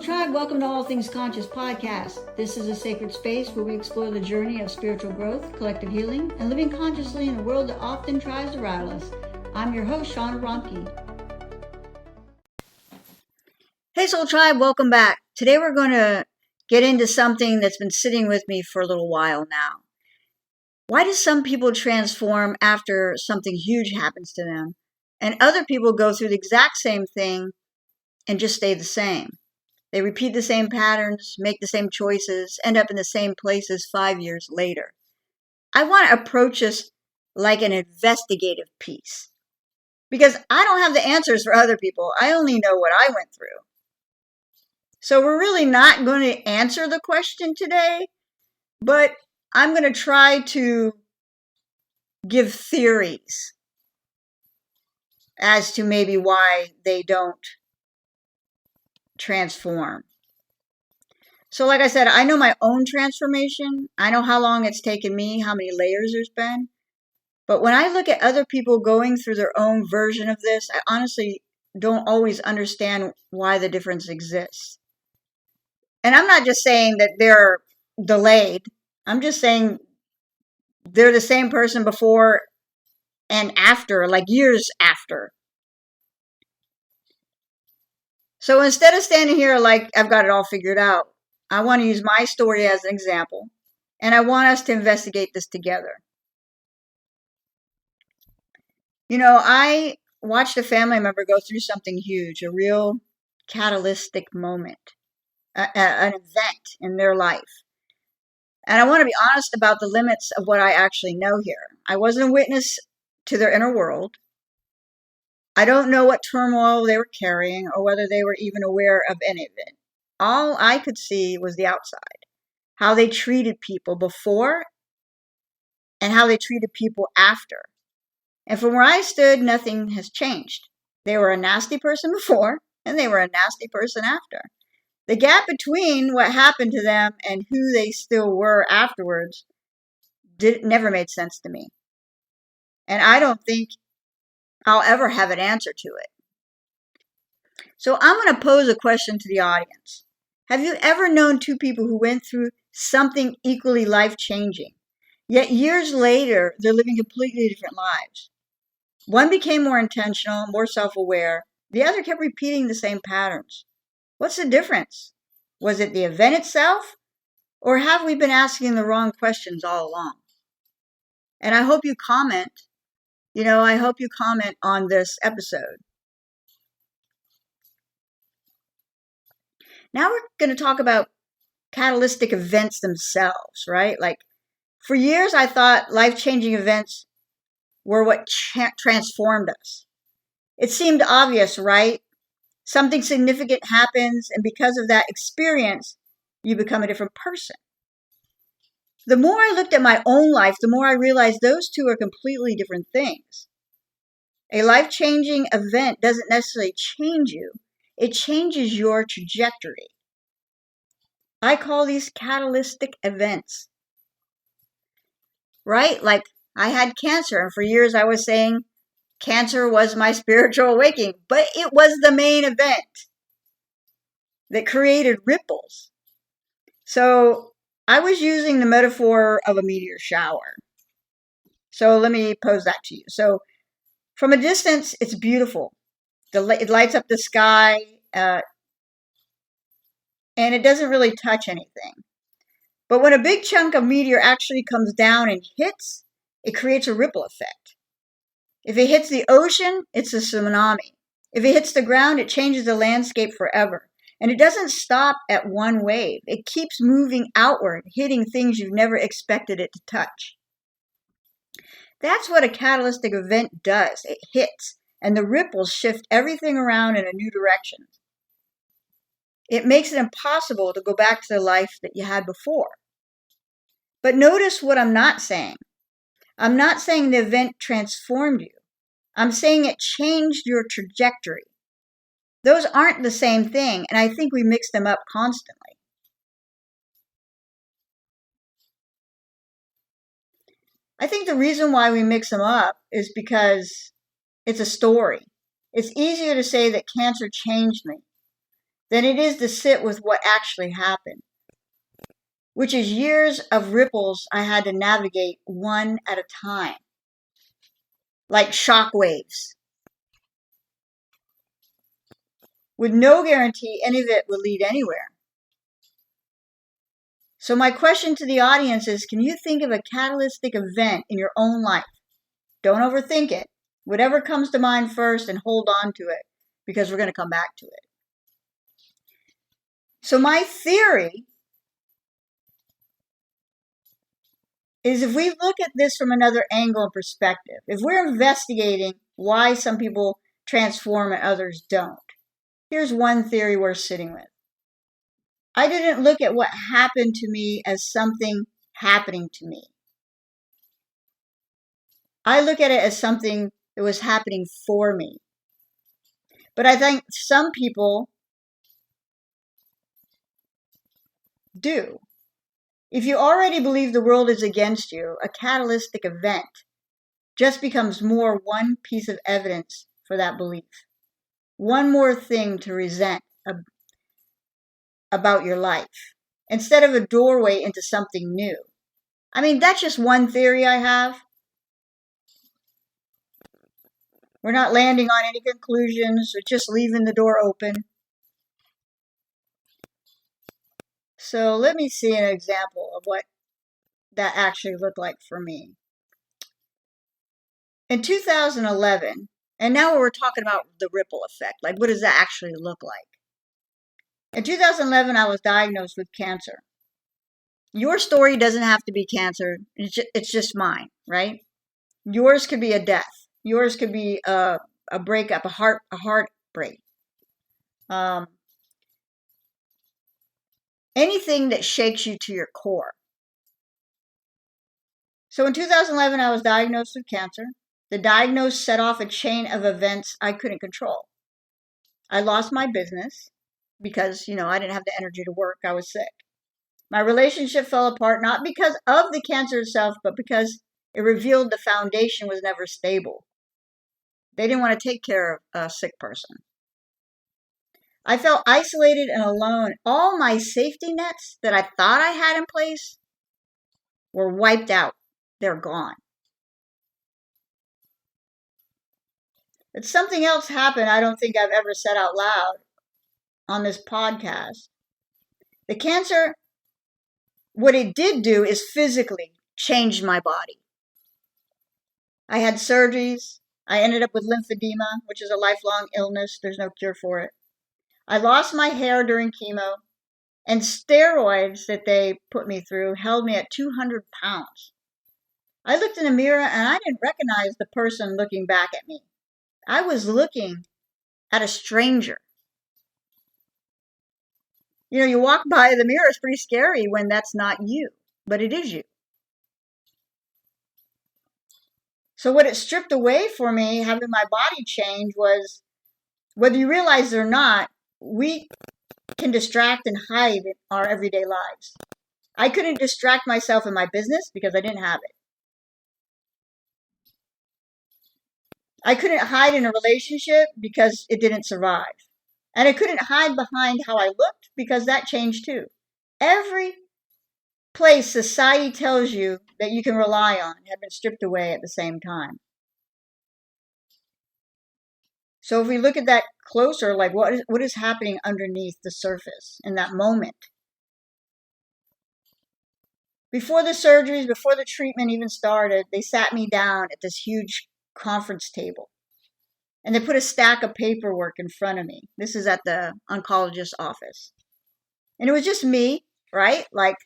Tribe, welcome to All Things Conscious podcast. This is a sacred space where we explore the journey of spiritual growth, collective healing, and living consciously in a world that often tries to rile us. I'm your host, Shawna. Hey Soul Tribe, welcome back. Today we're going to get into something that's been sitting with me for a little while now. Why do some people transform after something huge happens to them, and other people go through the exact same thing and just stay the same? They repeat the same patterns, make the same choices, end up in the same places 5 years later. I want to approach this like an investigative piece because I don't have the answers for other people. I only know what I went through. So we're really not going to answer the question today, but I'm going to try to give theories as to maybe why they don't transform. So like I said, I know my own transformation. I know how long it's taken me, how many layers there's been. But when I look at other people going through their own version of this, I honestly don't always understand why the difference exists. And I'm not just saying that they're delayed. I'm just saying they're the same person before and after, like years after. So instead of standing here like I've got it all figured out, I want to use my story as an example, and I want us to investigate this together. You know, I watched a family member go through something huge, a real catalytic moment, an event in their life. And I want to be honest about the limits of what I actually know here. I wasn't a witness to their inner world. I don't know what turmoil they were carrying or whether they were even aware of any of it. All I could see was the outside, how they treated people before and how they treated people after. And from where I stood, nothing has changed. They were a nasty person before and they were a nasty person after. The gap between what happened to them and who they still were afterwards never made sense to me. And I don't think I'll ever have an answer to it. So I'm going to pose a question to the audience. Have you ever known two people who went through something equally life-changing, yet years later, they're living completely different lives? One became more intentional, more self-aware. The other kept repeating the same patterns. What's the difference? Was it the event itself, or have we been asking the wrong questions all along? And I hope you comment. I hope you comment on this episode. Now we're going to talk about catalytic events themselves, right? Like, for years I thought life-changing events were what transformed us. It seemed obvious, right? Something significant happens, and because of that experience, you become a different person. The more I looked at my own life, the more I realized those two are completely different things. A life-changing event doesn't necessarily change you. It changes your trajectory. I call these catalytic events. Right? Like, I had cancer, and for years I was saying cancer was my spiritual awakening, but it was the main event that created ripples. So I was using the metaphor of a meteor shower. So let me pose that to you. So from a distance, it's beautiful. It lights up the sky, and it doesn't really touch anything. But when a big chunk of meteor actually comes down and hits, it creates a ripple effect. If it hits the ocean, it's a tsunami. If it hits the ground, it changes the landscape forever. And it doesn't stop at one wave. It keeps moving outward, hitting things you've never expected it to touch. That's what a catalytic event does. It hits, and the ripples shift everything around in a new direction. It makes it impossible to go back to the life that you had before. But notice what I'm not saying. I'm not saying the event transformed you. I'm saying it changed your trajectory. Those aren't the same thing, and I think we mix them up constantly. I think the reason why we mix them up is because it's a story. It's easier to say that cancer changed me. than it is to sit with what actually happened, which is years of ripples I had to navigate one at a time, like shock waves, with no guarantee any of it would lead anywhere. So my question to the audience is, can you think of a catalytic event in your own life? Don't overthink it. Whatever comes to mind first, and hold on to it, because we're going to come back to it. So my theory is, if we look at this from another angle and perspective, if we're investigating why some people transform and others don't, here's one theory worth sitting with. I didn't look at what happened to me as something happening to me. I look at it as something that was happening for me. But I think some people do. If you already believe the world is against you, a catalytic event just becomes one piece of evidence for that belief. One more thing to resent about your life, instead of a doorway into something new. I mean, that's just one theory I have. We're not landing on any conclusions, we're just leaving the door open. So let me see an example of what that actually looked like for me. In 2011, and now we're talking about the ripple effect, like what does that actually look like? In 2011, I was diagnosed with cancer. Your story doesn't have to be cancer, it's just mine, right? Yours could be a death. Yours could be a breakup, a heartbreak. Anything that shakes you to your core. So in 2011, I was diagnosed with cancer. The diagnosis set off a chain of events I couldn't control. I lost my business because, I didn't have the energy to work. I was sick. My relationship fell apart, not because of the cancer itself, but because it revealed the foundation was never stable. They didn't want to take care of a sick person. I felt isolated and alone. All my safety nets that I thought I had in place were wiped out. They're gone. But something else happened I don't think I've ever said out loud on this podcast. The cancer, what it did do is physically change my body. I had surgeries. I ended up with lymphedema, which is a lifelong illness. There's no cure for it. I lost my hair during chemo, and steroids that they put me through held me at 200 pounds. I looked in the mirror and I didn't recognize the person looking back at me. I was looking at a stranger. You walk by the mirror, it's pretty scary when that's not you, but it is you. So what it stripped away for me, having my body change, was, whether you realize it or not, we can distract and hide in our everyday lives. I couldn't distract myself in my business because I didn't have it. I couldn't hide in a relationship because it didn't survive. And I couldn't hide behind how I looked because that changed too. Every place society tells you that you can rely on had been stripped away at the same time. So if we look at that closer, like what is happening underneath the surface in that moment? Before the surgeries, before the treatment even started, they sat me down at this huge conference table. And they put a stack of paperwork in front of me. This is at the oncologist's office. And it was just me, right? Like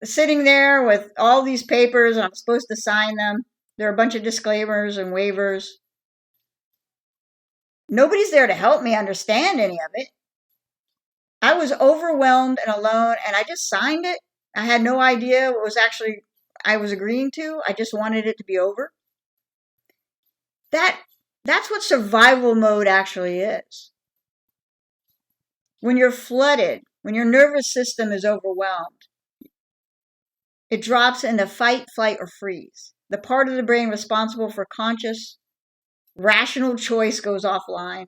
sitting there with all these papers, and I'm supposed to sign them. There are a bunch of disclaimers and waivers. Nobody's there to help me understand any of it. I was overwhelmed and alone, and I just signed it. I had no idea what I was agreeing to. I just wanted it to be over. That's what survival mode actually is. When you're flooded, when your nervous system is overwhelmed, it drops into fight, flight, or freeze. The part of the brain responsible for conscious, rational choice goes offline.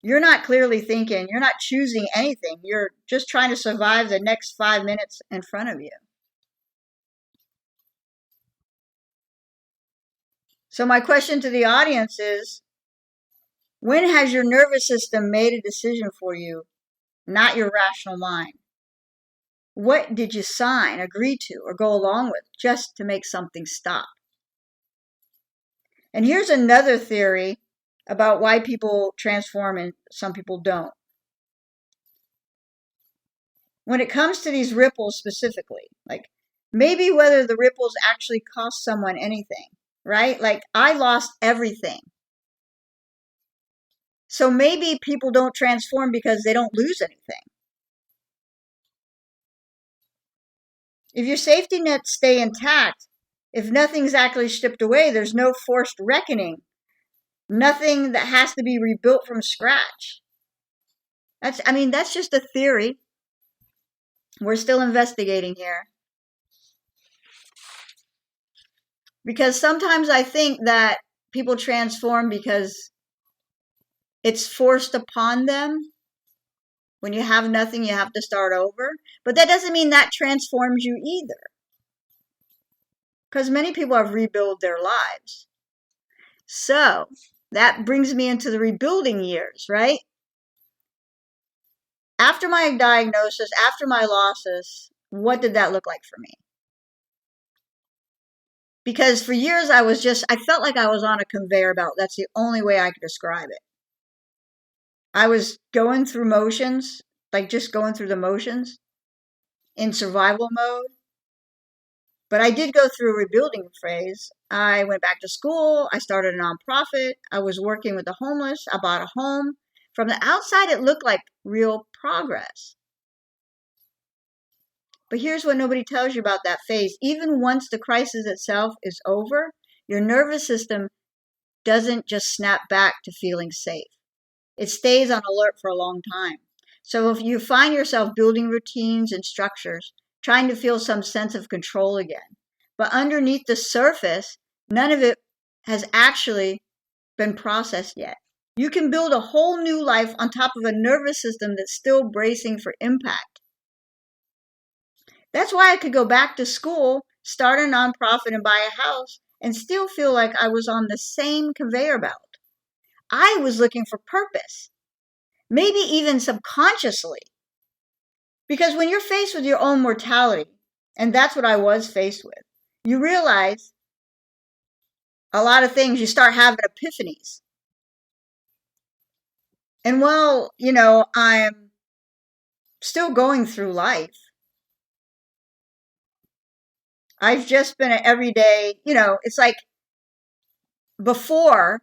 You're not clearly thinking. You're not choosing anything. You're just trying to survive the next 5 minutes in front of you. So my question to the audience is, when has your nervous system made a decision for you, not your rational mind? What did you sign, agree to, or go along with just to make something stop? And here's another theory about why people transform and some people don't. When it comes to these ripples specifically, like maybe whether the ripples actually cost someone anything, right? Like I lost everything. So maybe people don't transform because they don't lose anything. If your safety nets stay intact, if nothing's actually stripped away, there's no forced reckoning, nothing that has to be rebuilt from scratch. That's just a theory. We're still investigating here. Because sometimes I think that people transform because it's forced upon them. When you have nothing, you have to start over. But that doesn't mean that transforms you either. Because many people have rebuilt their lives. So that brings me into the rebuilding years, right? After my diagnosis, after my losses, what did that look like for me? Because for years I felt like I was on a conveyor belt. That's the only way I could describe it. I was going through motions, like just going through the motions in survival mode. But I did go through a rebuilding phase. I went back to school. I started a nonprofit. I was working with the homeless. I bought a home. From the outside, it looked like real progress. But here's what nobody tells you about that phase. Even once the crisis itself is over, your nervous system doesn't just snap back to feeling safe. It stays on alert for a long time. So if you find yourself building routines and structures, trying to feel some sense of control again, but underneath the surface, none of it has actually been processed yet. You can build a whole new life on top of a nervous system that's still bracing for impact. That's why I could go back to school, start a nonprofit, and buy a house, and still feel like I was on the same conveyor belt. I was looking for purpose, maybe even subconsciously. Because when you're faced with your own mortality, and that's what I was faced with, you realize a lot of things, you start having epiphanies. And while, I'm still going through life, I've just been an everyday, it's like before,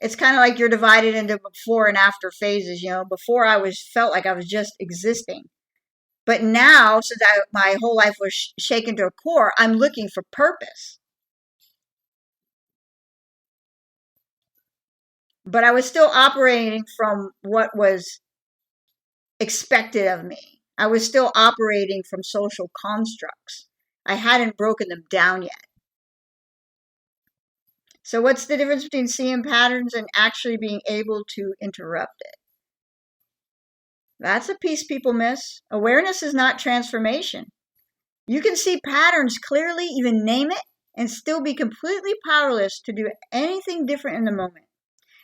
it's kind of like you're divided into before and after phases, Before felt like I was just existing. But now, since my whole life was shaken to a core, I'm looking for purpose. But I was still operating from what was expected of me. I was still operating from social constructs. I hadn't broken them down yet. So what's the difference between seeing patterns and actually being able to interrupt it? That's a piece people miss. Awareness is not transformation. You can see patterns clearly, even name it, and still be completely powerless to do anything different in the moment.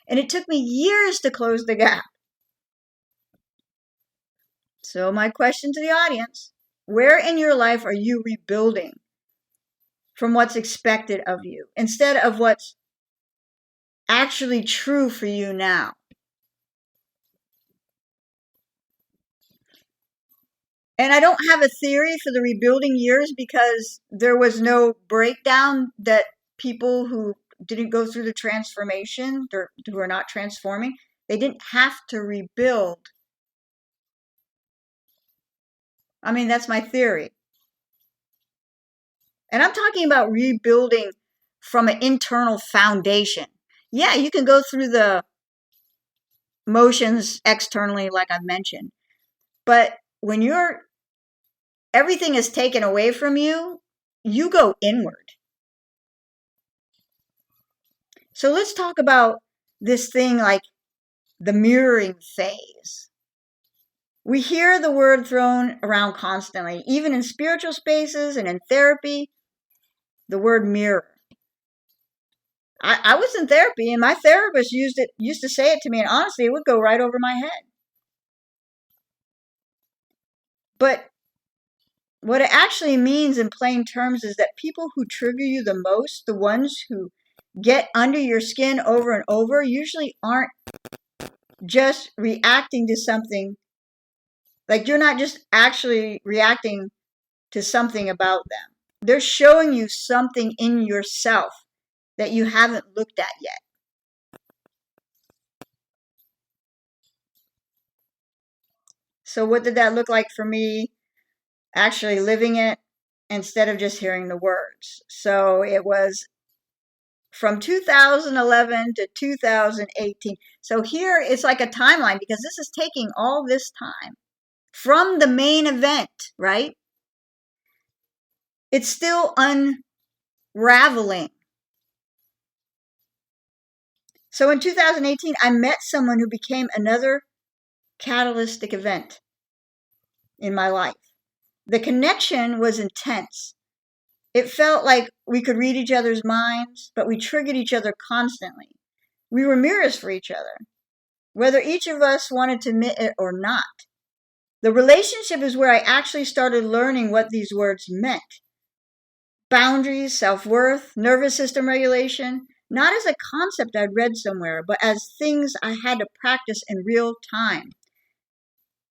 And it took me years to close the gap. So my question to the audience, where in your life are you rebuilding from what's expected of you instead of what's actually true for you now? And I don't have a theory for the rebuilding years because there was no breakdown that people who didn't go through the transformation, who are not transforming, they didn't have to rebuild. That's my theory. And I'm talking about rebuilding from an internal foundation. Yeah, you can go through the motions externally, like I've mentioned. But when everything is taken away from you, you go inward. So let's talk about this thing like the mirroring phase. We hear the word thrown around constantly, even in spiritual spaces and in therapy, the word mirror. I was in therapy, and my therapist used to say it to me, and honestly, it would go right over my head. But what it actually means in plain terms is that people who trigger you the most, the ones who get under your skin over and over, usually aren't just reacting to something. Like, you're not just actually reacting to something about them. They're showing you something in yourself that you haven't looked at yet. So what did that look like for me? Actually living it instead of just hearing the words. So it was from 2011 to 2018. So here it's like a timeline, because this is taking all this time from the main event, right? It's still unraveling. So in 2018, I met someone who became another catalytic event in my life. The connection was intense. It felt like we could read each other's minds, but we triggered each other constantly. We were mirrors for each other, whether each of us wanted to admit it or not. The relationship is where I actually started learning what these words meant. Boundaries, self-worth, nervous system regulation, not as a concept I'd read somewhere, but as things I had to practice in real time.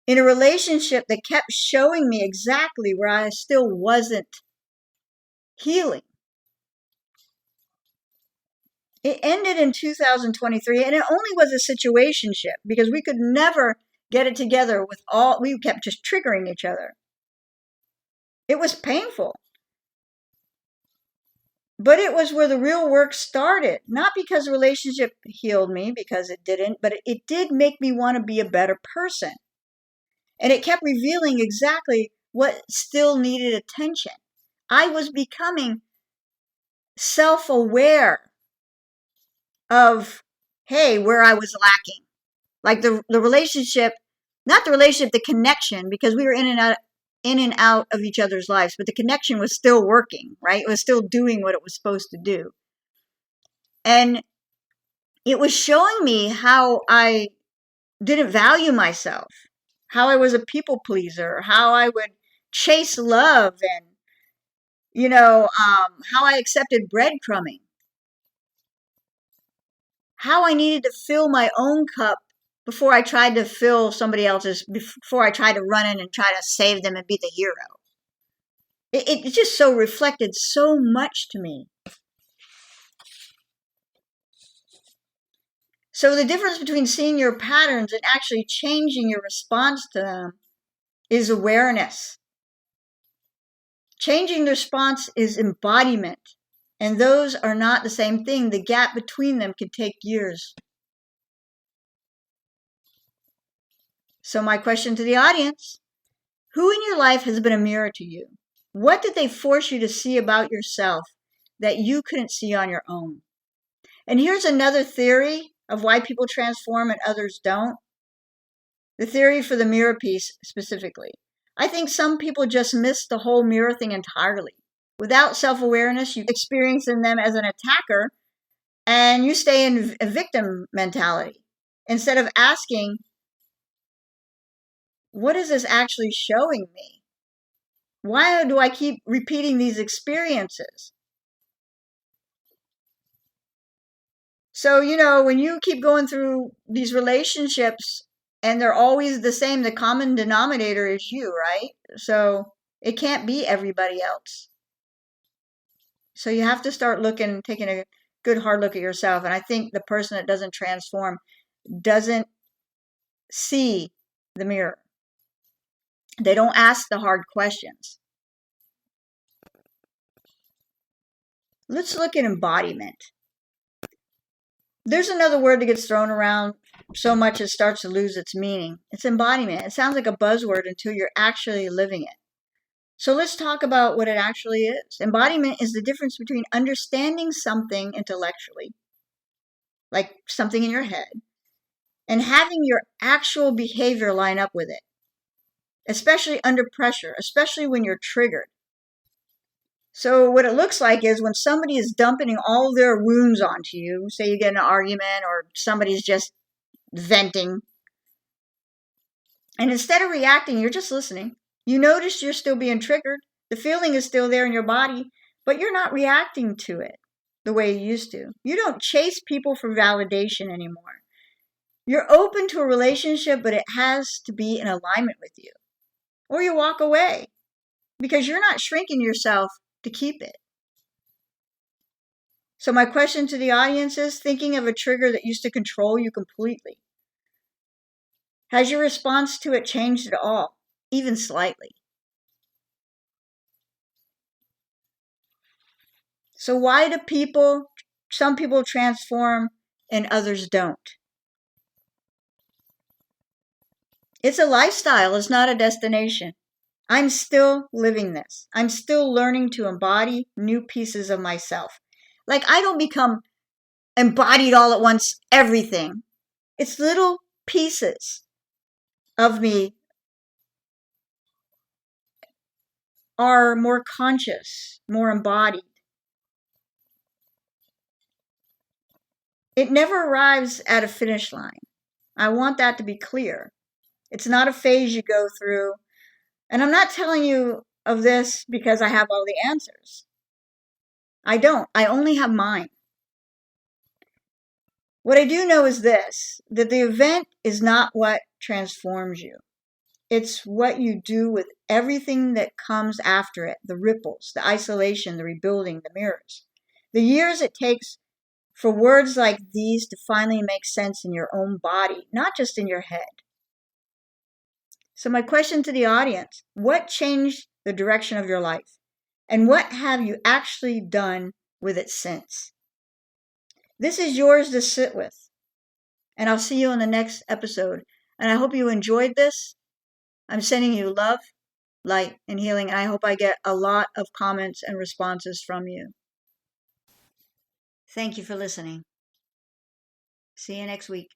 In a relationship that kept showing me exactly where I still wasn't healing. It ended in 2023, and it only was a situationship because we could never get it together we kept just triggering each other. It was painful. But it was where the real work started, not because the relationship healed me, because it didn't, but it did make me want to be a better person. And it kept revealing exactly what still needed attention. I was becoming self-aware of, hey, where I was lacking. Like the relationship, not the relationship, the connection, because we were in and out of each other's lives, but the connection was still working, right? It was still doing what it was supposed to do. And it was showing me how I didn't value myself, how I was a people pleaser, how I would chase love, and, how I accepted breadcrumbing, how I needed to fill my own cup before I tried to fill somebody else's, before I tried to run in and try to save them and be the hero. It just so reflected so much to me. So the difference between seeing your patterns and actually changing your response to them is awareness. Changing the response is embodiment, and those are not the same thing. The gap between them can take years. So my question to the audience, who in your life has been a mirror to you? What did they force you to see about yourself that you couldn't see on your own? And here's another theory of why people transform and others don't. The theory for the mirror piece specifically. I think some people just miss the whole mirror thing entirely. Without self-awareness, you experience in them as an attacker, and you stay in a victim mentality instead of asking, what is this actually showing me? Why do I keep repeating these experiences? So, when you keep going through these relationships and they're always the same, the common denominator is you, right? So it can't be everybody else. So you have to start taking a good hard look at yourself. And I think the person that doesn't transform doesn't see the mirror. They don't ask the hard questions. Let's look at embodiment. There's another word that gets thrown around so much it starts to lose its meaning. It's embodiment. It sounds like a buzzword until you're actually living it. So let's talk about what it actually is. Embodiment is the difference between understanding something intellectually, like something in your head, and having your actual behavior line up with it, especially under pressure, especially when you're triggered. So what it looks like is when somebody is dumping all their wounds onto you, say you get in an argument or somebody's just venting, and instead of reacting, you're just listening. You notice you're still being triggered. The feeling is still there in your body, but you're not reacting to it the way you used to. You don't chase people for validation anymore. You're open to a relationship, but it has to be in alignment with you. Or you walk away because you're not shrinking yourself to keep it. So my question to the audience is, thinking of a trigger that used to control you completely, has your response to it changed at all, even slightly? So why do some people transform and others don't? It's a lifestyle, it's not a destination. I'm still living this. I'm still learning to embody new pieces of myself. Like, I don't become embodied all at once, everything. It's little pieces of me are more conscious, more embodied. It never arrives at a finish line. I want that to be clear. It's not a phase you go through. And I'm not telling you of this because I have all the answers. I don't. I only have mine. What I do know is this, that the event is not what transforms you. It's what you do with everything that comes after it, the ripples, the isolation, the rebuilding, the mirrors. The years it takes for words like these to finally make sense in your own body, not just in your head. So my question to the audience, what changed the direction of your life? And what have you actually done with it since? This is yours to sit with. And I'll see you on the next episode. And I hope you enjoyed this. I'm sending you love, light, and healing. And I hope I get a lot of comments and responses from you. Thank you for listening. See you next week.